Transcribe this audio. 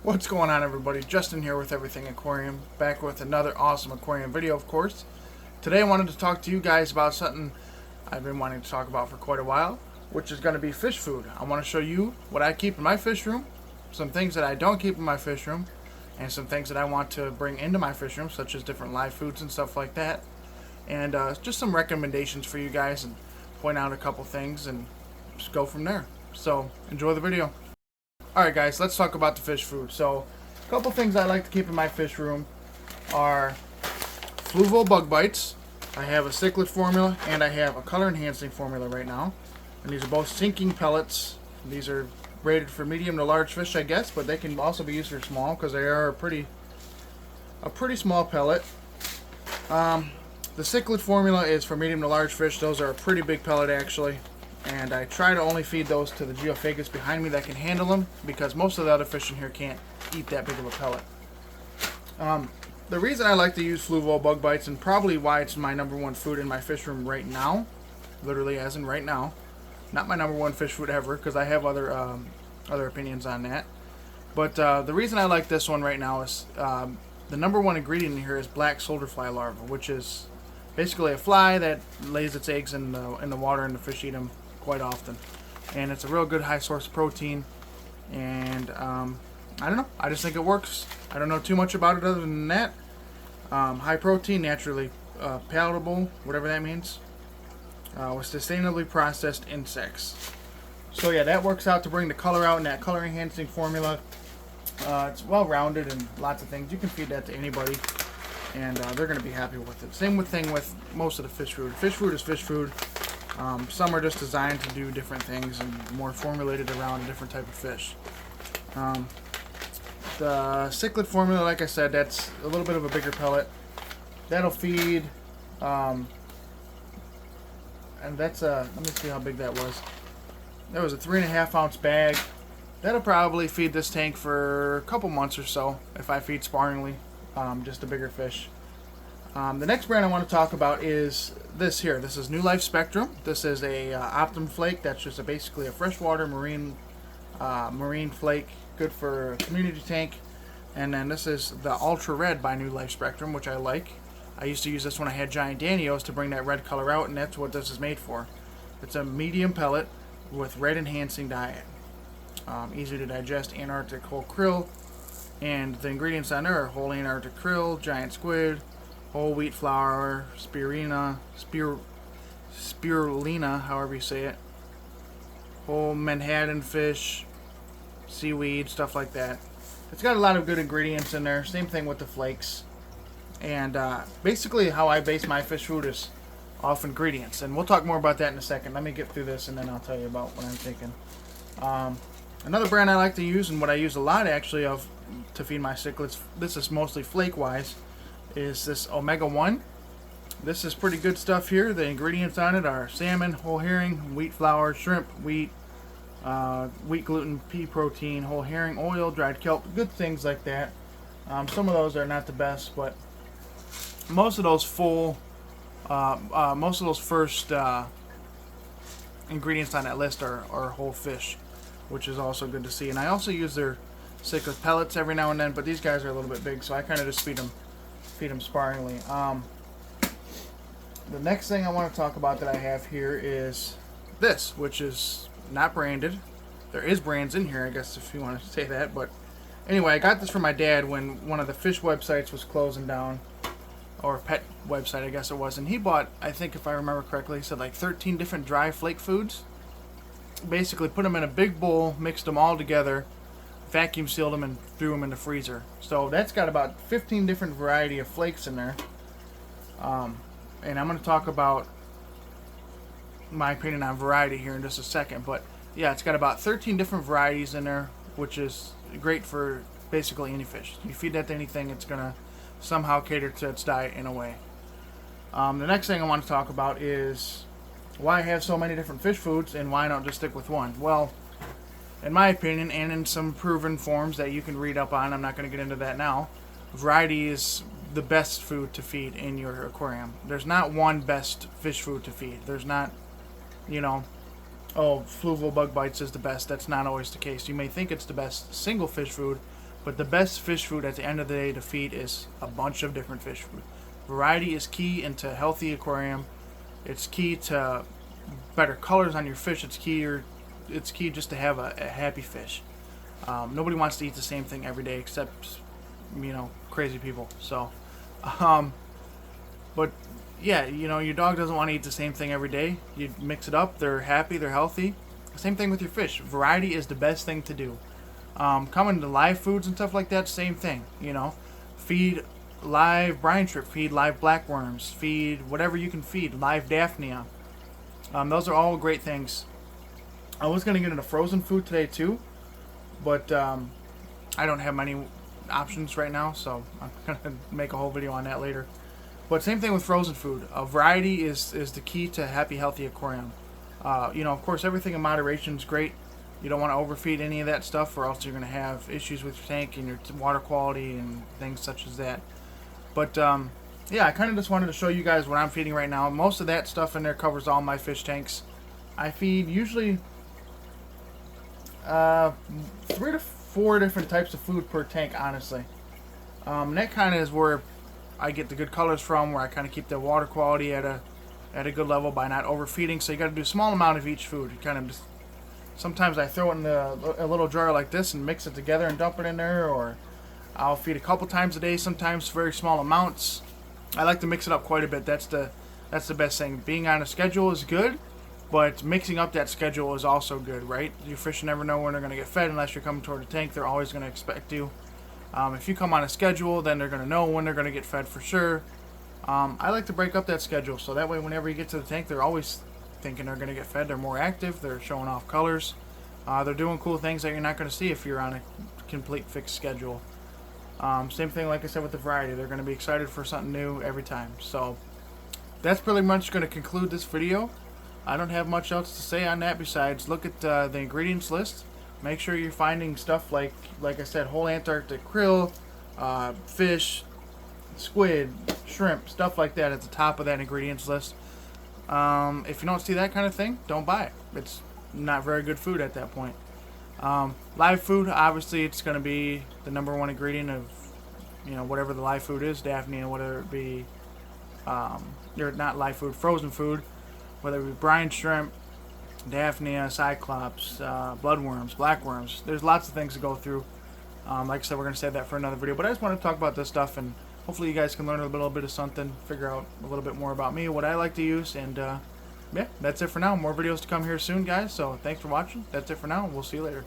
What's going on, everybody? Justin here with Everything Aquarium, back with another awesome aquarium video, of course. Today I wanted to talk to you guys about something I've been wanting to talk about for quite a while, which is going to be fish food. I want to show you what I keep in my fish room, some things that I don't keep in my fish room, and some things that I want to bring into my fish room, such as different live foods and stuff like that. And just some recommendations for you guys, and point out a couple things and just go from there. So enjoy the video. Alright guys, let's talk about the fish food. So, a couple things I like to keep in my fish room are Fluval bug bites. I have a cichlid formula and I have a color enhancing formula right now. And these are both sinking pellets. These are rated for medium to large fish, I guess, but they can also be used for small because they are a pretty small pellet. The cichlid formula is for medium to large fish. Those are a pretty big pellet actually. And I try to only feed those to the geophagus behind me that can handle them, because most of the other fish in here can't eat that big of a pellet. The reason I like to use Fluval bug bites, and probably why it's my number one food in my fish room right now, literally as in right now, not my number one fish food ever, because I have other opinions on that. But the reason I like this one right now is the number one ingredient in here is black soldier fly larva, which is basically a fly that lays its eggs in the water, and the fish eat them quite often. And it's a real good high source of protein. And I don't know, I just think it works. I don't know too much about it other than that. High protein, naturally palatable, whatever that means, with sustainably processed insects. So yeah, that works out to bring the color out in that color enhancing formula. It's well rounded and lots of things. You can feed that to anybody and they're going to be happy with it. Same thing with most of the fish food. Fish food is fish food. Some are just designed to do different things and more formulated around a different type of fish. The cichlid formula, like I said, that's a little bit of a bigger pellet. That'll feed, and that's let me see how big that was. That was a 3.5 ounce bag. That'll probably feed this tank for a couple months or so if I feed sparingly, just a bigger fish. The next brand I want to talk about is this here. This is New Life Spectrum. This is a Optum flake. That's just basically a freshwater marine flake, good for a community tank. And then this is the Ultra Red by New Life Spectrum, which I like. I used to use this when I had giant Danios to bring that red color out, and that's what this is made for. It's a medium pellet with red enhancing diet. Easy to digest Antarctic whole krill, and the ingredients on there are whole Antarctic krill, giant squid, whole wheat flour, spirulina, however you say it, whole Manhattan fish, seaweed, stuff like that. It's got a lot of good ingredients in there. Same thing with the flakes. And basically how I base my fish food is off ingredients. And we'll talk more about that in a second. Let me get through this and then I'll tell you about what I'm thinking. Another brand I like to use, and what I use a lot actually of to feed my cichlids, this is mostly flake wise, is this Omega 1. This is pretty good stuff here. The ingredients on it are salmon, whole herring, wheat flour, shrimp, wheat gluten, pea protein, whole herring oil, dried kelp, good things like that. Some of those are not the best, but most of those first ingredients on that list are whole fish, which is also good to see. And I also use their cichlid pellets every now and then, but these guys are a little bit big, so I kind of just feed them sparingly. The next thing I want to talk about that I have here is this, which is not branded. There is brands in here, I guess, if you want to say that. But anyway, I got this from my dad when one of the fish websites was closing down, or pet website, I guess it was. And he bought, I think if I remember correctly, he said like 13 different dry flake foods. Basically put them in a big bowl, mixed them all together, vacuum sealed them, and threw them in the freezer. So that's got about 15 different variety of flakes in there. And I'm going to talk about my opinion on variety here in just a second. But yeah, it's got about 13 different varieties in there, which is great for basically any fish. You feed that to anything, it's going to somehow cater to its diet in a way. The next thing I want to talk about is why I have so many different fish foods and why I don't just stick with one. Well, in my opinion, and in some proven forms that you can read up on, I'm not going to get into that now, variety is the best food to feed in your aquarium. There's not one best fish food to feed. There's not, oh, Fluval bug bites is the best. That's not always the case. You may think it's the best single fish food, But the best fish food at the end of the day to feed is a bunch of different fish food. Variety is key into a healthy aquarium. It's key to better colors on your fish. It's key just to have a happy fish. Nobody wants to eat the same thing every day except, crazy people. So, but yeah, your dog doesn't want to eat the same thing every day. You mix it up. They're happy. They're healthy. Same thing with your fish. Variety is the best thing to do. Coming to live foods and stuff like that, same thing. Feed live brine shrimp, feed live blackworms, feed whatever you can feed, live Daphnia. Those are all great things. I was going to get into frozen food today too, but I don't have many options right now, so I'm going to make a whole video on that later. But same thing with frozen food. Variety is the key to a happy, healthy aquarium. Of course, everything in moderation is great. You don't want to overfeed any of that stuff, or else you're going to have issues with your tank and your water quality and things such as that. But yeah, I kind of just wanted to show you guys what I'm feeding right now. Most of that stuff in there covers all my fish tanks. I feed usually 3 to 4 different types of food per tank, honestly. And that kind of is where I get the good colors from, where I kind of keep the water quality at a good level by not overfeeding. So you got to do a small amount of each food. You kind of just, sometimes I throw it in a little jar like this and mix it together and dump it in there, or I'll feed a couple times a day, sometimes very small amounts. I like to mix it up quite a bit. That's the best thing. Being on a schedule is good, but mixing up that schedule is also good, right? Your fish never know when they're going to get fed unless you're coming toward the tank. They're always going to expect you. If you come on a schedule, then they're going to know when they're going to get fed for sure. I like to break up that schedule, so that way whenever you get to the tank, they're always thinking they're going to get fed. They're more active. They're showing off colors. They're doing cool things that you're not going to see if you're on a complete fixed schedule. Same thing, like I said, with the variety. They're going to be excited for something new every time. So that's pretty much going to conclude this video. I don't have much else to say on that besides look at the ingredients list. Make sure you're finding stuff like I said, whole Antarctic krill, fish, squid, shrimp, stuff like that at the top of that ingredients list. If you don't see that kind of thing, don't buy it. It's not very good food at that point. Live food, obviously, it's going to be the #1 ingredient of, whatever the live food is, Daphnia, whether it be, or not live food, frozen food, whether it be brine shrimp, Daphnia, Cyclops, bloodworms, blackworms. There's lots of things to go through. Like I said, we're going to save that for another video, but I just want to talk about this stuff, and hopefully you guys can learn a little bit of something, figure out a little bit more about me, what I like to use, and yeah, that's it for now. More videos to come here soon, guys, so thanks for watching. That's it for now, and we'll see you later.